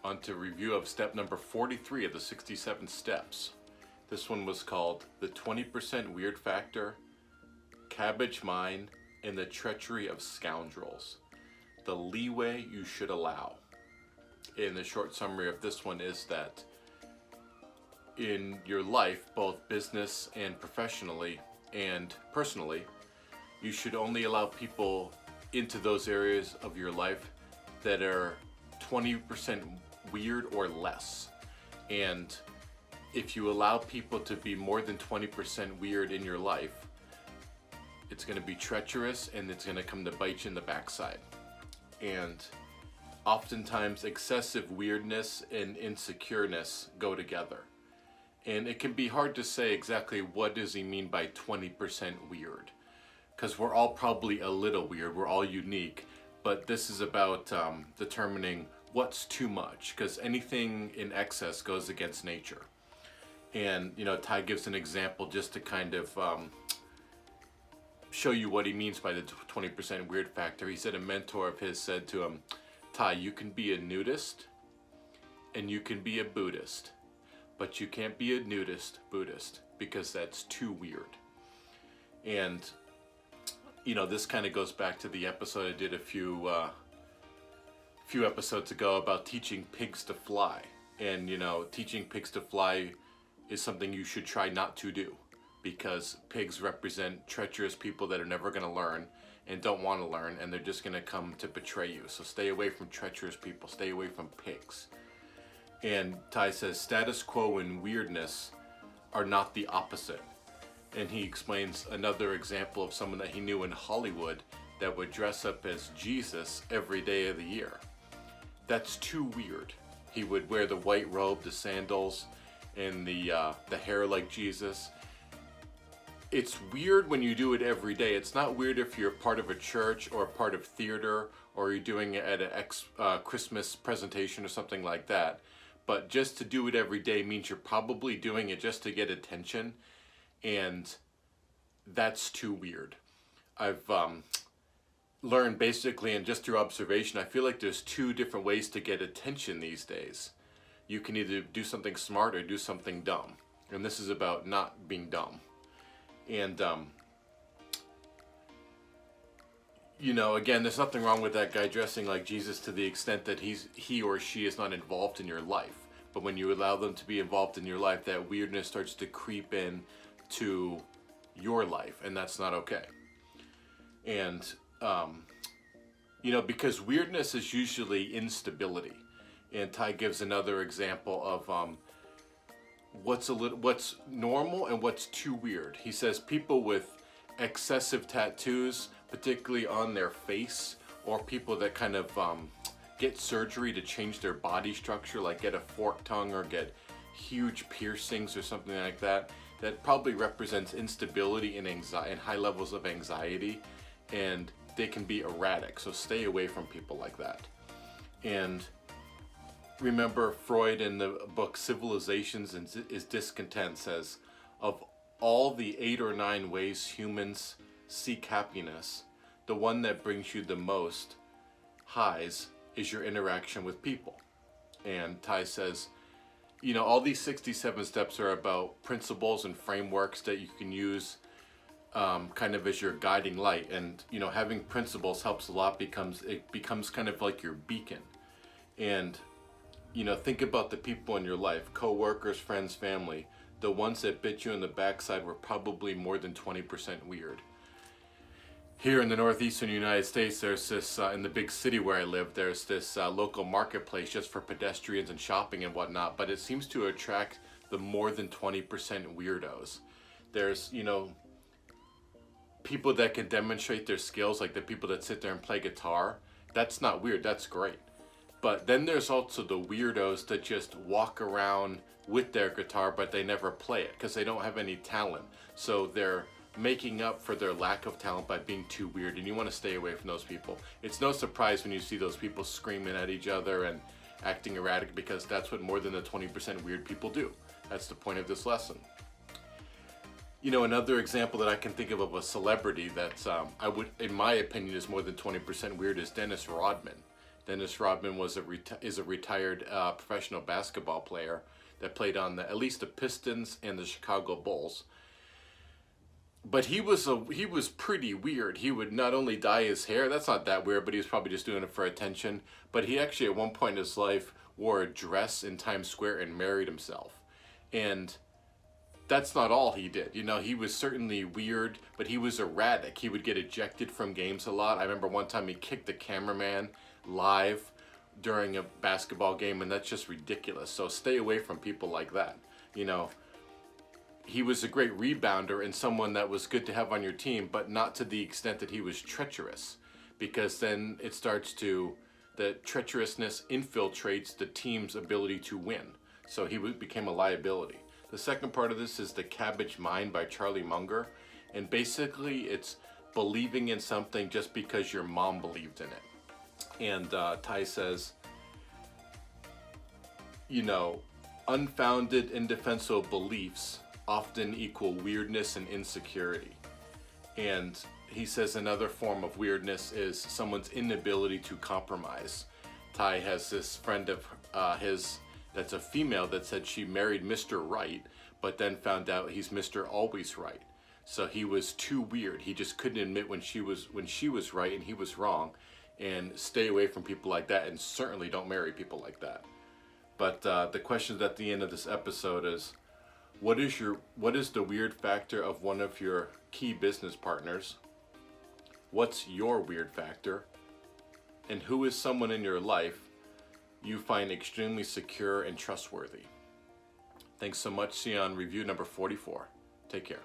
on to review of step number 43 of the 67 steps. This one was called the 20% Weird Factor, Cabbage Mine, and the Treachery of Scoundrels. The leeway you should allow. And the short summary of this one is that in your life, both business and professionally and personally, you should only allow people into those areas of your life that are 20% weird or less. And if you allow people to be more than 20% weird in your life, it's going to be treacherous and it's going to come to bite you in the backside. And oftentimes excessive weirdness and insecureness go together. And it can be hard to say exactly what does he mean by 20% weird, because we're all probably a little weird, we're all unique, but this is about determining what's too much, because anything in excess goes against nature. And you know, Ty gives an example just to kind of show you what he means by the 20% weird factor. He said a mentor of his said to him, Ty, you can be a nudist and you can be a Buddhist, but you can't be a nudist Buddhist because that's too weird. And you know, this kind of goes back to the episode I did a few episodes ago about teaching pigs to fly. And you know, teaching pigs to fly is something you should try not to do, because pigs represent treacherous people that are never going to learn and don't want to learn, and they're just going to come to betray you. So stay away from treacherous people, stay away from pigs. And Ty says status quo and weirdness are not the opposite. And he explains another example of someone that he knew in Hollywood that would dress up as Jesus every day of the year. That's too weird. He would wear the white robe, the sandals, and the hair like Jesus. It's weird when you do it every day. It's not weird if you're part of a church or part of theater, or you're doing it at a Christmas presentation or something like that. But just to do it every day means you're probably doing it just to get attention, and that's too weird. I've learned basically, and just through observation, I feel like there's two different ways to get attention these days. You can either do something smart or do something dumb. And this is about not being dumb. And, you know, again, there's nothing wrong with that guy dressing like Jesus to the extent that he or she is not involved in your life. But when you allow them to be involved in your life, that weirdness starts to creep in to your life, and that's not okay. And, you know, because weirdness is usually instability. And Ty gives another example of what's normal and what's too weird. He says people with excessive tattoos, particularly on their face, or people that kind of get surgery to change their body structure, like get a forked tongue or get huge piercings or something like that, that probably represents instability and anxiety and high levels of anxiety, and they can be erratic. So stay away from people like that. And remember, Freud in the book Civilizations is Discontent says, of all the 8 or 9 ways humans seek happiness, the one that brings you the most highs is your interaction with people. And Ty says, you know, all these 67 steps are about principles and frameworks that you can use kind of as your guiding light. And, you know, having principles helps a lot, it becomes kind of like your beacon. And, you know, think about the people in your life, co-workers, friends, family. The ones that bit you in the backside were probably more than 20% weird. Here in the northeastern United States, there's this, in the big city where I live, there's this local marketplace just for pedestrians and shopping and whatnot, but it seems to attract the more than 20% weirdos. There's, you know, people that can demonstrate their skills, like the people that sit there and play guitar. That's not weird, that's great. But then there's also the weirdos that just walk around with their guitar, but they never play it because they don't have any talent. So they're making up for their lack of talent by being too weird, and you want to stay away from those people. It's no surprise when you see those people screaming at each other and acting erratic, because that's what more than the 20% weird people do. That's the point of this lesson. You know, another example that I can think of a celebrity that's, in my opinion, is more than 20% weird is Dennis Rodman. Dennis Rodman was is a retired professional basketball player that played on at least the Pistons and the Chicago Bulls. But he was pretty weird. He would not only dye his hair, that's not that weird, but he was probably just doing it for attention. But he actually at one point in his life wore a dress in Times Square and married himself. And that's not all he did. You know, he was certainly weird, but he was erratic. He would get ejected from games a lot. I remember one time he kicked the cameraman live during a basketball game, and that's just ridiculous. So stay away from people like that. You know, he was a great rebounder and someone that was good to have on your team, but not to the extent that he was treacherous, because then it starts to, the treacherousness infiltrates the team's ability to win. So he became a liability. The second part of this is The Cabbage Mind by Charlie Munger. And basically it's believing in something just because your mom believed in it. And Ty says, you know, unfounded, indefensible beliefs often equal weirdness and insecurity. And he says another form of weirdness is someone's inability to compromise. Ty has this friend of his that's a female that said she married Mr. Right, but then found out he's Mr. Always Right. So he was too weird. He just couldn't admit when she was right and he was wrong. And stay away from people like that, and certainly don't marry people like that. But the question at the end of this episode is, what is the weird factor of one of your key business partners? What's your weird factor? And who is someone in your life you find extremely secure and trustworthy? Thanks so much. See you on review number 44. Take care.